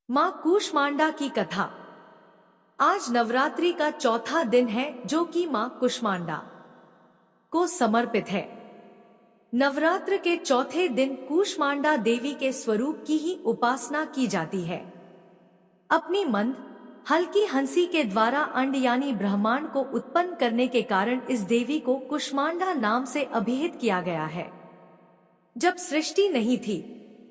मां कूष्मांडा की कथा। आज नवरात्रि का चौथा दिन है जो कि मां कूष्मांडा को समर्पित है। नवरात्र के चौथे दिन कूष्मांडा देवी के स्वरूप की ही उपासना की जाती है। अपनी मंद हल्की हंसी के द्वारा अंड यानी ब्रह्मांड को उत्पन्न करने के कारण इस देवी को कूष्मांडा नाम से अभिहित किया गया है। जब सृष्टि नहीं थी,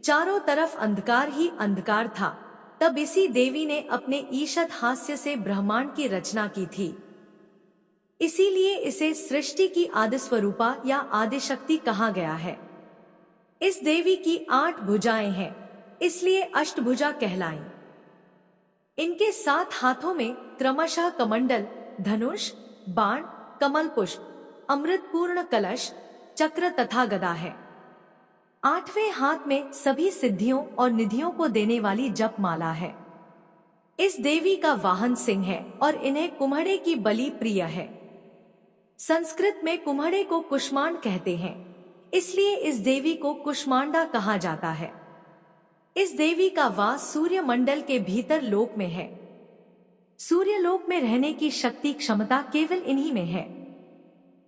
चारों तरफ अंधकार ही अंधकार था, तब इसी देवी ने अपने ईषद हास्य से ब्रह्मांड की रचना की थी। इसीलिए इसे सृष्टि की आदिस्वरूपा या आदिशक्ति कहा गया है। इस देवी की 8 भुजाएं हैं, इसलिए अष्टभुजा कहलाई। इनके 7 हाथों में क्रमशः कमंडल, धनुष, बाण, कमल पुष्प, अमृतपूर्ण कलश, चक्र तथा गदा है। 8वें हाथ में सभी सिद्धियों और निधियों को देने वाली जप माला है। इस देवी का वाहन सिंह है और इन्हें कुम्हड़े की बलि प्रिय है। संस्कृत में कुम्हड़े को कुष्मांड कहते हैं, इसलिए इस देवी को कुष्मांडा कहा जाता है। इस देवी का वास सूर्य मंडल के भीतर लोक में है। सूर्य लोक में रहने की शक्ति क्षमता केवल इन्हीं में है।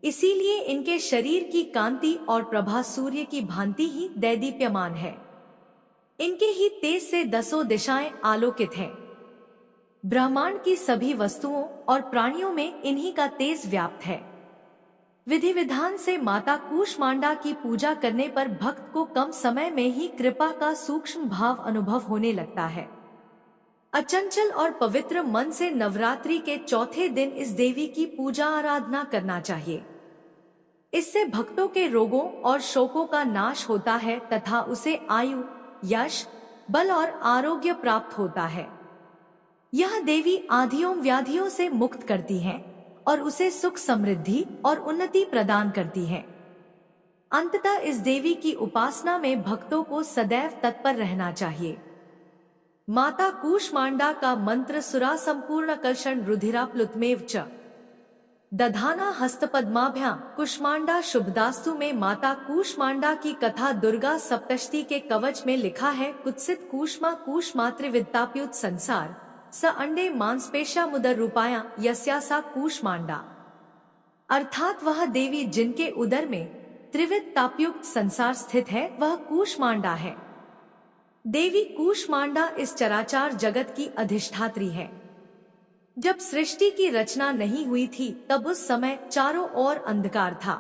इसीलिए इनके शरीर की कांति और प्रभा सूर्य की भांति ही दैदीप्यमान है। इनके ही तेज से 10 दिशाएं आलोकित हैं। ब्रह्मांड की सभी वस्तुओं और प्राणियों में इन्हीं का तेज व्याप्त है। विधि विधान से माता कूष्मांडा की पूजा करने पर भक्त को कम समय में ही कृपा का सूक्ष्म भाव अनुभव होने लगता है। अचंचल और पवित्र मन से नवरात्रि के चौथे दिन इस देवी की पूजा आराधना करना चाहिए। इससे भक्तों के रोगों और शोकों का नाश होता है तथा उसे आयु, यश, बल और आरोग्य प्राप्त होता है। यह देवी आधियों व्याधियों से मुक्त करती हैं और उसे सुख, समृद्धि और उन्नति प्रदान करती हैं। अंततः इस देवी की उपासना में भक्तों को सदैव तत्पर रहना चाहिए। माता कूष्मांडा का मंत्र सुरा संपूर्ण कर्षण रुधिराप्लुतमेव च दधाना हस्तपद्माभ्यां कुष्मांडा शुभदास्तु में माता कूष्मांडा की कथा दुर्गा सप्तशती के कवच में लिखा है। कुत्सित कूष्मा कूष्मात्रिविद्ताप्युत संसार स अंडे मांसपेशा मुदर रूपाया यस्यासा कूष्मांडा। अर्थात वह देवी जिनके उदर में त्रिविध तापयुक्त संसार स्थित है वह कूष्मांडा है। देवी कूष्मांडा इस चराचार जगत की अधिष्ठात्री है। जब सृष्टि की रचना नहीं हुई थी तब उस समय चारों ओर अंधकार था।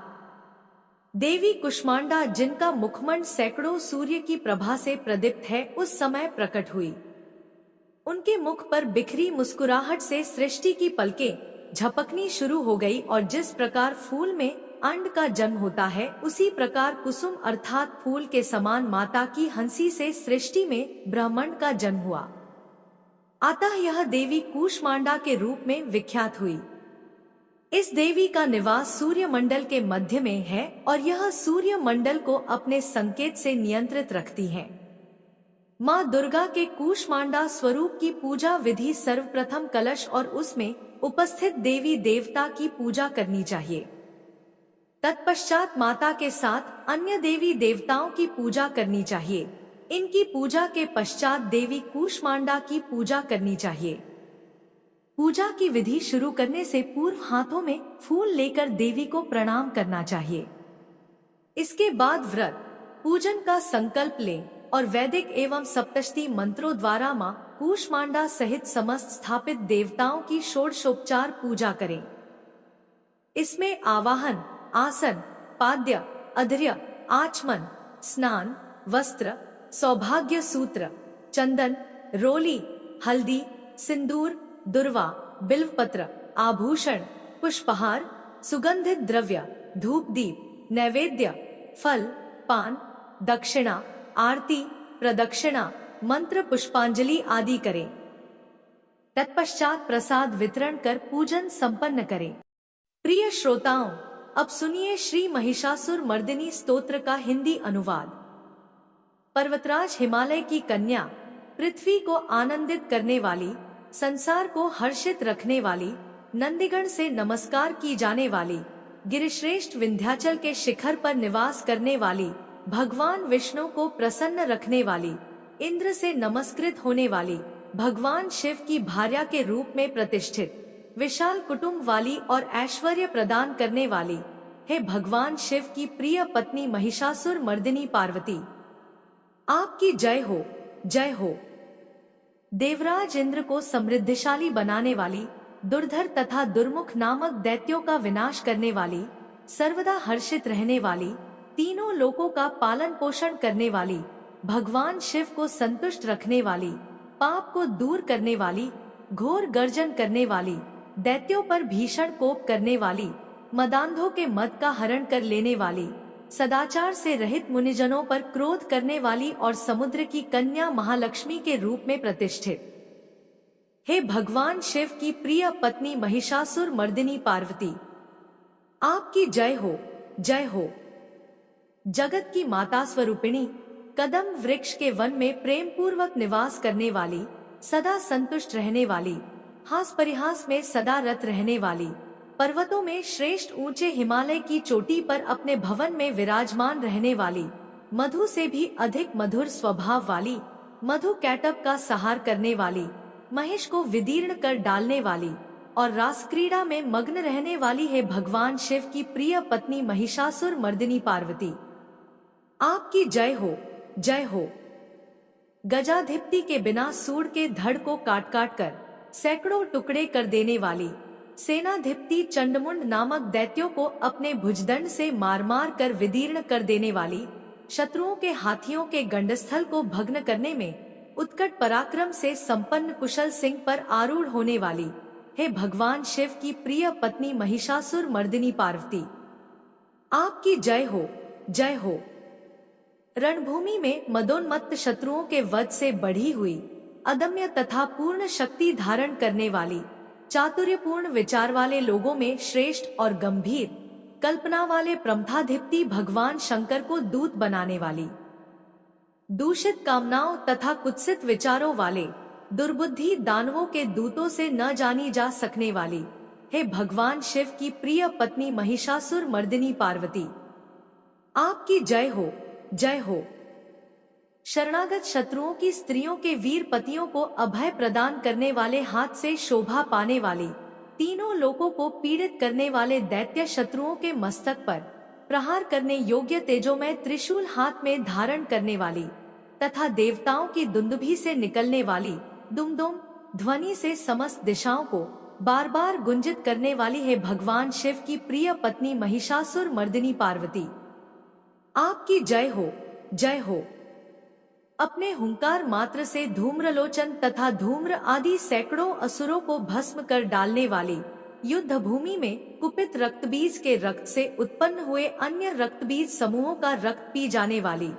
देवी कूष्मांडा जिनका मुखमंड सैकड़ों सूर्य की प्रभा से प्रदीप्त है उस समय प्रकट हुई। उनके मुख पर बिखरी मुस्कुराहट से सृष्टि की पलकें झपकनी शुरू हो गई और जिस प्रकार फूल में अंड का जन्म होता है उसी प्रकार कुसुम अर्थात फूल के समान माता की हंसी से सृष्टि में ब्रह्मांड का जन्म हुआ। अतः यह देवी कूष्मांडा के रूप में विख्यात हुई। इस देवी का निवास सूर्य मंडल के मध्य में है और यह सूर्य मंडल को अपने संकेत से नियंत्रित रखती है। माँ दुर्गा के कूष्मांडा स्वरूप की पूजा विधि सर्वप्रथम कलश और उसमें उपस्थित देवी देवता की पूजा करनी चाहिए। तत्पश्चात माता के साथ अन्य देवी देवताओं की पूजा करनी चाहिए। इनकी पूजा के पश्चात देवी कूष्मांडा की पूजा करनी चाहिए। पूजा की विधि शुरू करने से पूर्व हाथों में फूल लेकर देवी को प्रणाम करना चाहिए। इसके बाद व्रत पूजन का संकल्प लें और वैदिक एवं सप्तशती मंत्रों द्वारा मां कूष्मांडा सहित समस्त स्थापित देवताओं की षोडशोपचार पूजा करें। इसमें आवाहन, आसन, पाद्य, अध्र्य, आचमन, स्नान, वस्त्र, सौभाग्य सूत्र, चंदन, रोली, हल्दी, सिंदूर, दुर्वा, बिल्वपत्र, आभूषण, पुष्पहार, सुगंधित द्रव्य, धूप दीप, नैवेद्य, फल, पान, दक्षिणा, आरती, प्रदक्षिणा, मंत्र पुष्पांजलि आदि करें। तत्पश्चात प्रसाद वितरण कर पूजन संपन्न करें। प्रिय श्रोताओं, अब सुनिए श्री महिषासुर मर्दिनी स्तोत्र का हिंदी अनुवाद। पर्वतराज हिमालय की कन्या, पृथ्वी को आनंदित करने वाली, संसार को हर्षित रखने वाली, नंदीगण से नमस्कार की जाने वाली, गिरिश्रेष्ठ विंध्याचल के शिखर पर निवास करने वाली, भगवान विष्णु को प्रसन्न रखने वाली, इंद्र से नमस्कृत होने वाली, भगवान शिव की भार्या के रूप में प्रतिष्ठित, विशाल कुटुंब वाली और ऐश्वर्य प्रदान करने वाली, हे भगवान शिव की प्रिय पत्नी महिषासुर मर्दिनी पार्वती, आपकी जय हो, जय हो। देवराज इंद्र को समृद्धिशाली बनाने वाली, दुर्धर तथा दुर्मुख नामक दैत्यों का विनाश करने वाली, सर्वदा हर्षित रहने वाली, तीनों लोकों का पालन पोषण करने वाली, भगवान शिव को संतुष्ट रखने वाली, पाप को दूर करने वाली, घोर गर्जन करने वाली, दैत्यों पर भीषण कोप करने वाली, मदांधों के मद का हरण कर लेने वाली, सदाचार से रहित मुनिजनों पर क्रोध करने वाली और समुद्र की कन्या महालक्ष्मी के रूप में प्रतिष्ठित, हे भगवान शिव की प्रिय पत्नी महिषासुर मर्दिनी पार्वती, आपकी जय हो, जय हो। जगत की माता स्वरूपिणी, कदम वृक्ष के वन में प्रेम पूर्वक निवास करने वाली, सदा संतुष्ट रहने वाली, हास परिहास में सदा रत रहने वाली, पर्वतों में श्रेष्ठ ऊंचे हिमालय की चोटी पर अपने भवन में विराजमान रहने वाली, मधु से भी अधिक मधुर स्वभाव वाली, मधु कैटब का सहार करने वाली, महेश को विदीर्ण कर डालने वाली और रास क्रीड़ा में मग्न रहने वाली है भगवान शिव की प्रिय पत्नी महिषासुर मर्दिनी पार्वती, आपकी जय हो, जय हो। गजाधिपति के बिना सूंड के धड़ को काट काट कर सैकड़ों टुकड़े कर देने वाली, सेनाधिपति चंडमुंड नामक दैत्यों को अपने भुजदंड से मार मार कर विदीर्ण कर देने वाली, शत्रुओं के हाथियों के गंडस्थल को भग्न करने में उत्कट पराक्रम से संपन्न कुशल सिंह पर आरूढ़ होने वाली, हे भगवान शिव की प्रिय पत्नी महिषासुर मर्दिनी पार्वती, आपकी जय हो, जय हो। रणभूमि में मदोन्मत्त शत्रुओं के वध से बढ़ी हुई, अदम्य तथा पूर्ण शक्ति धारण करने वाली, चातुर्यपूर्ण विचार वाले लोगों में श्रेष्ठ और गंभीर कल्पना वाले प्रमथाधिपति भगवान शंकर को दूत बनाने वाली, दूषित कामनाओं तथा कुत्सित विचारों वाले दुर्बुद्धि दानवों के दूतों से न जानी जा सकने वाली, हे भगवान शिव की प्रिय पत्नी महिषासुर मर्दिनी पार्वती, आपकी जय हो, जय हो। शरणागत शत्रुओं की स्त्रियों के वीर पतियों को अभय प्रदान करने वाले, हाथ से शोभा पाने वाली, तीनों लोकों को पीड़ित करने वाले दैत्य शत्रुओं के मस्तक पर प्रहार करने योग्य तेजोमय त्रिशूल हाथ में धारण करने वाली तथा देवताओं की दुंदुभी से निकलने वाली दुमदुम ध्वनि से समस्त दिशाओं को बार बार गुंजित करने वाली है भगवान शिव की प्रिय पत्नी महिषासुर मर्दिनी पार्वती, आपकी जय हो, जय हो। अपने हुंकार मात्र से धूम्रलोचन तथा धूम्र आदि सैकड़ों असुरों को भस्म कर डालने वाली, युद्ध भूमि में कुपित रक्तबीज के रक्त से उत्पन्न हुए अन्य रक्तबीज समूहों का रक्त पी जाने वाली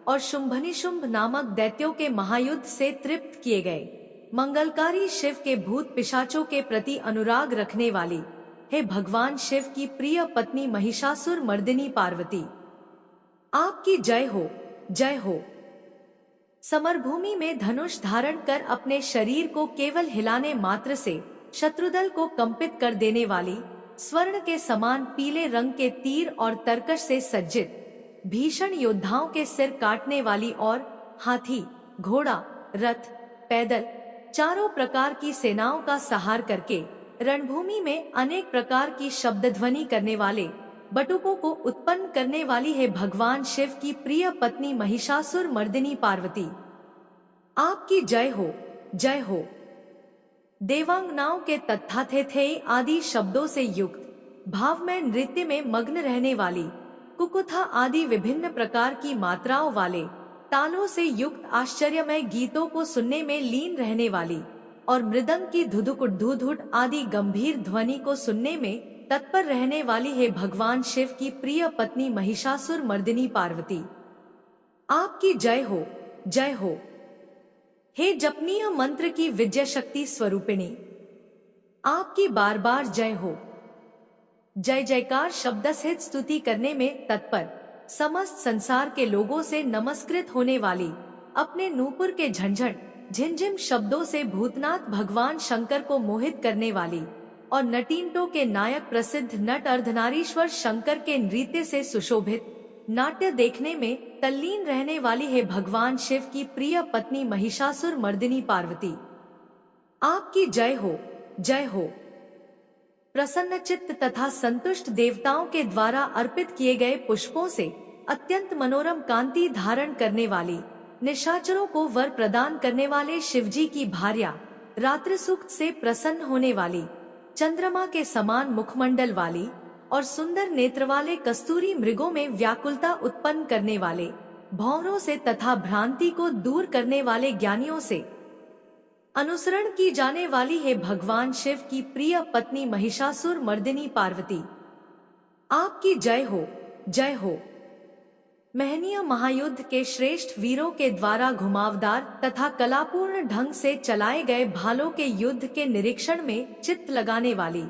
और शुंभनिशुंभ नामक दैत्यों के महायुद्ध से तृप्त किए गए मंगलकारी शिव के भूत पिशाचों के प्रति अनुराग रखने वाली, हे भगवान शिव की प्रिय पत्नी महिषासुर मर्दिनी पार्वती, आपकी जय हो, जय हो। समरभूमि में धनुष धारण कर अपने शरीर को केवल हिलाने मात्र से शत्रुदल को कंपित कर देने वाली, स्वर्ण के समान पीले रंग के तीर और तरकश से सज्जित भीषण योद्धाओं के सिर काटने वाली और हाथी, घोड़ा, रथ, पैदल चारों प्रकार की सेनाओं का सहार करके रणभूमि में अनेक प्रकार की शब्द ध्वनि करने वाले बटुकों को उत्पन्न करने वाली है भगवान शिव की प्रिय पत्नी महिषासुर मर्दिनी पार्वती, आपकी जय हो, जय हो। देवांगनाओं के तत्थाथे आदि शब्दों से युक्त भाव में नृत्य में मग्न रहने वाली, कुकुथा आदि विभिन्न प्रकार की मात्राओं वाले तालों से युक्त आश्चर्यमय गीतों को सुनने में लीन रहने वाली और मृदंग की धुधुकुट धुधुट आदि गंभीर ध्वनि को सुनने में तत्पर रहने वाली है भगवान शिव की प्रिय पत्नी महिषासुर मर्दिनी पार्वती, आपकी जय हो, जय हो। हे जपनीय मंत्र की विजय शक्ति स्वरूपिणी, आपकी बार बार जय हो। जय जयकार शब्द सहित स्तुति करने में तत्पर समस्त संसार के लोगों से नमस्कृत होने वाली, अपने नूपुर के झंझट झिंझिम शब्दों से भूतनाथ भगवान शंकर को मोहित करने वाली और नटीनटों के नायक प्रसिद्ध नट अर्धनारीश्वर शंकर के नृत्य से सुशोभित नाट्य देखने में तल्लीन रहने वाली है भगवान शिव की प्रिय पत्नी महिषासुर मर्दिनी पार्वती, आपकी जय हो, जय हो। प्रसन्नचित्त तथा संतुष्ट देवताओं के द्वारा अर्पित किए गए पुष्पों से अत्यंत मनोरम कांति धारण करने वाली, निशाचरों को वर प्रदान करने वाले शिवजी की भार्या, रात्रि सूक्त से प्रसन्न होने वाली, चंद्रमा के समान मुखमंडल वाली और सुंदर नेत्र वाले कस्तूरी मृगों में व्याकुलता उत्पन्न करने वाले, भौरों से तथा भ्रांति को दूर करने वाले ज्ञानियों से अनुसरण की जाने वाली है भगवान शिव की प्रिय पत्नी महिषासुर मर्दिनी पार्वती, आपकी जय हो, जय हो। महनीय महायुद्ध के श्रेष्ठ वीरों के द्वारा घुमावदार तथा कलापूर्ण ढंग से चलाए गए भालों के युद्ध के निरीक्षण में चित्त लगाने वाली,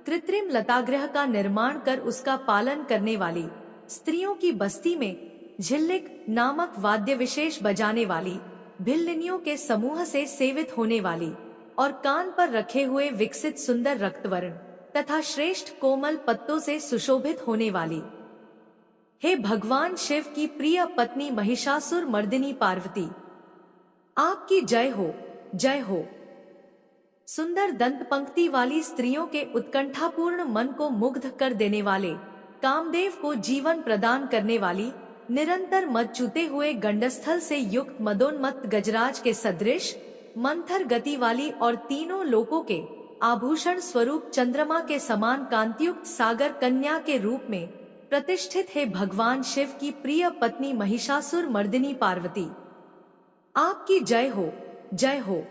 कृत्रिम लतागृह का निर्माण कर उसका पालन करने वाली, स्त्रियों की बस्ती में झिल्लिक नामक वाद्य विशेष बजाने वाली, भिल्लिनियों के समूह से सेवित होने वाली और कान पर रखे हुए विकसित सुंदर रक्तवर्ण तथा श्रेष्ठ कोमल पत्तों से सुशोभित होने वाली, हे भगवान शिव की प्रिय पत्नी महिषासुर मर्दिनी पार्वती, आपकी जय हो, जय हो। सुंदर दंत पंक्ति वाली स्त्रियों के उत्कंठापूर्ण मन को मुग्ध कर देने वाले, कामदेव को जीवन प्रदान करने वाली, निरंतर मद चूते हुए गंडस्थल से युक्त मदोन्मत्त गजराज के सदृश मंथर गति वाली और तीनों लोकों के आभूषण स्वरूप चंद्रमा के समान कांतियुक्त सागर कन्या के रूप में प्रतिष्ठित है भगवान शिव की प्रिय पत्नी महिषासुर मर्दिनी पार्वती, आपकी जय हो, जय हो।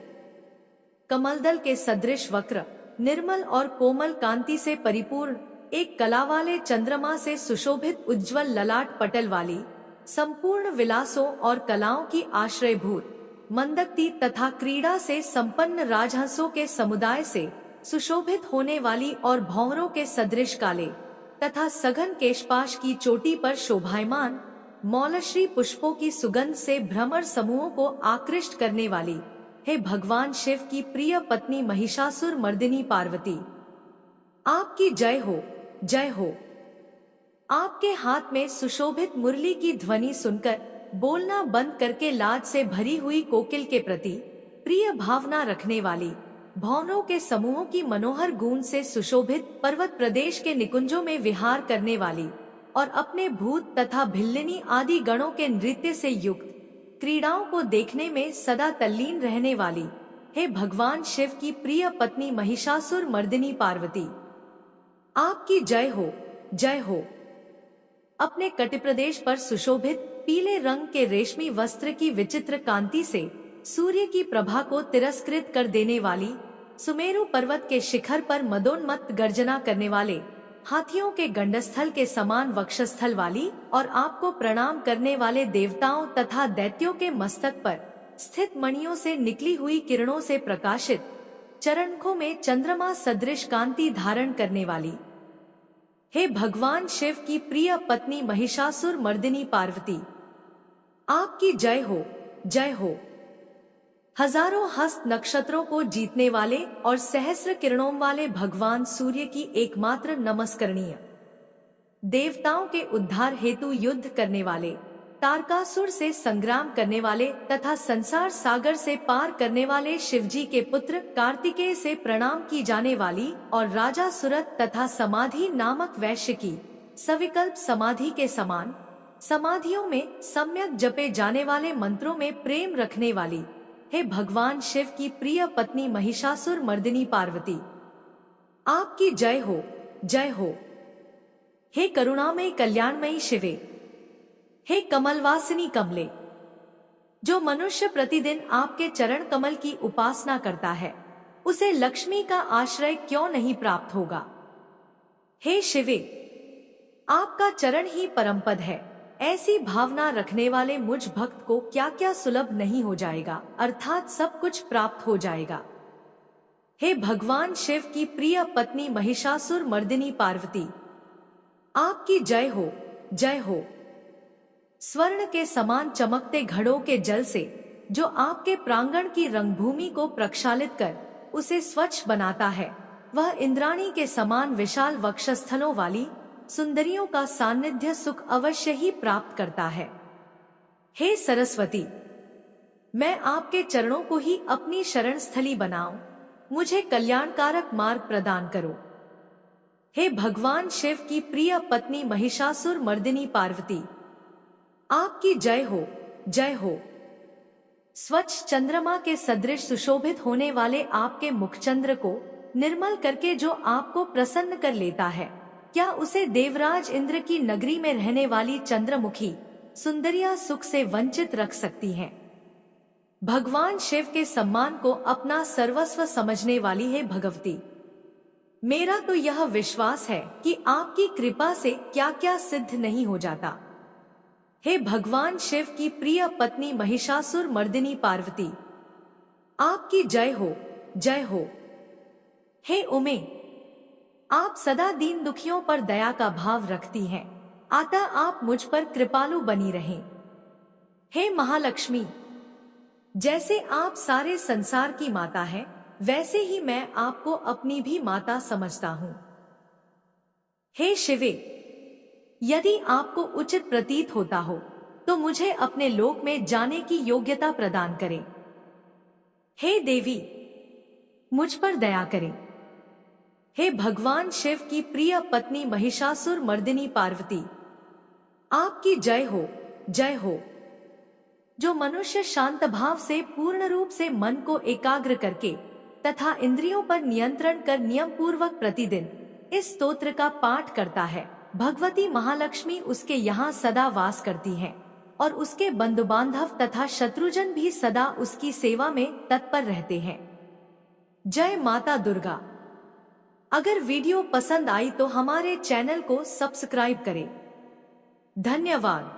कमलदल के सदृश वक्र, निर्मल और कोमल कांति से परिपूर्ण, एक कला वाले चंद्रमा से सुशोभित उज्ज्वल ललाट पटल वाली, संपूर्ण विलासों और कलाओं की आश्रयभूत, मंदक्ति तथा क्रीड़ा से संपन्न राजहंसों के समुदाय से सुशोभित होने वाली और भौरों के सदृश काले तथा सघन केशपाश की चोटी पर शोभायमान मौलश्री पुष्पों की सुगंध से भ्रमर समूहों को आकृष्ट करने वाली, हे भगवान शिव की प्रिय पत्नी महिषासुर मर्दिनी पार्वती, आपकी जय हो, जय हो। आपके हाथ में सुशोभित मुरली की ध्वनि सुनकर बोलना बंद करके लाज से भरी हुई कोकिल के प्रति प्रिय भावना रखने वाली, भौरों के समूहों की मनोहर गूंज से सुशोभित पर्वत प्रदेश के निकुंजों में विहार करने वाली और अपने भूत तथा भिल्लिनी आदि गणों के नृत्य से युक्त क्रीड़ाओं को देखने में सदा तल्लीन रहने वाली, हे भगवान शिव की प्रिय पत्नी महिषासुर मर्दिनी पार्वती, आपकी जय हो, जय हो। अपने कटिप्रदेश पर सुशोभित पीले रंग के रेशमी वस्त्र की विचित्र कांति से सूर्य की प्रभा को तिरस्कृत कर देने वाली, सुमेरु पर्वत के शिखर पर मदोन्मत्त गर्जना करने वाले, हाथियों के गंडस्थल के समान वक्षस्थल वाली और आपको प्रणाम करने वाले देवताओं तथा दैत्यों के मस्तक पर स्थित मणियों से निकली हुई किरणों से प्रकाशित, चरणखों में चंद्रमा सदृश कांति धारण करने वाली, हे भगवान शिव की प्रिय पत्नी महिषासुर मर्दिनी पार्वती, आपकी जय हो, जय हो। हजारों हस्त नक्षत्रों को जीतने वाले और सहस्र किरणों वाले भगवान सूर्य की एकमात्र नमस्करणीय, देवताओं के उद्धार हेतु युद्ध करने वाले, तारकासुर से संग्राम करने वाले तथा संसार सागर से पार करने वाले शिवजी के पुत्र कार्तिकेय से प्रणाम की जाने वाली और राजा सुरत तथा समाधि नामक वैश्य की सविकल्प समाधि के समान समाधियों में सम्यक जपे जाने वाले मंत्रों में प्रेम रखने वाली, हे भगवान शिव की प्रिय पत्नी महिषासुर मर्दिनी पार्वती, आपकी जय हो, जय हो। हे करुणामयी कल्याणमयी शिवे, हे कमलवासिनी कमले, जो मनुष्य प्रतिदिन आपके चरण कमल की उपासना करता है उसे लक्ष्मी का आश्रय क्यों नहीं प्राप्त होगा। हे शिवे, आपका चरण ही परमपद है, ऐसी भावना रखने वाले मुझ भक्त को क्या क्या सुलभ नहीं हो जाएगा, अर्थात सब कुछ प्राप्त हो जाएगा। हे भगवान शिव की प्रिय पत्नी महिषासुर मर्दिनी पार्वती, आपकी जय हो, जय हो। स्वर्ण के समान चमकते घड़ों के जल से जो आपके प्रांगण की रंगभूमि को प्रक्षालित कर उसे स्वच्छ बनाता है, वह इंद्राणी के समान विशाल वक्षस्थलों वाली सुंदरियों का सान्निध्य सुख अवश्य ही प्राप्त करता है। हे सरस्वती, मैं आपके चरणों को ही अपनी शरण स्थली बनाऊं, मुझे कल्याणकारक मार्ग प्रदान करो। हे भगवान शिव की प्रिय पत्नी महिषासुर मर्दिनी पार्वती, आपकी जय हो, जय हो। स्वच्छ चंद्रमा के सदृश सुशोभित होने वाले आपके मुखचंद्र को निर्मल करके जो आपको प्रसन्न कर लेता है, क्या उसे देवराज इंद्र की नगरी में रहने वाली चंद्रमुखी सुंदरियां सुख से वंचित रख सकती हैं? भगवान शिव के सम्मान को अपना सर्वस्व समझने वाली है भगवती, मेरा तो यह विश्वास है कि आपकी कृपा से क्या क्या सिद्ध नहीं हो जाता। हे भगवान शिव की प्रिय पत्नी महिषासुर मर्दिनी पार्वती, आपकी जय हो, जय हो। हे उमे, आप सदा दीन दुखियों पर दया का भाव रखती हैं, अतः आप मुझ पर कृपालु बनी रहें। हे महालक्ष्मी, जैसे आप सारे संसार की माता हैं, वैसे ही मैं आपको अपनी भी माता समझता हूँ। हे शिवे, यदि आपको उचित प्रतीत होता हो तो मुझे अपने लोक में जाने की योग्यता प्रदान करें। हे देवी, मुझ पर दया करें। हे भगवान शिव की प्रिय पत्नी महिषासुर मर्दिनी पार्वती, आपकी जय हो, जय हो। जो मनुष्य शांत भाव से पूर्ण रूप से मन को एकाग्र करके तथा इंद्रियों पर नियंत्रण कर नियम पूर्वक प्रतिदिन इस स्तोत्र का पाठ करता है, भगवती महालक्ष्मी उसके यहाँ सदा वास करती हैं और उसके बंधु बांधव तथा शत्रुजन भी सदा उसकी सेवा में तत्पर रहते हैं। जय माता दुर्गा। अगर वीडियो पसंद आई तो हमारे चैनल को सब्सक्राइब करें। धन्यवाद।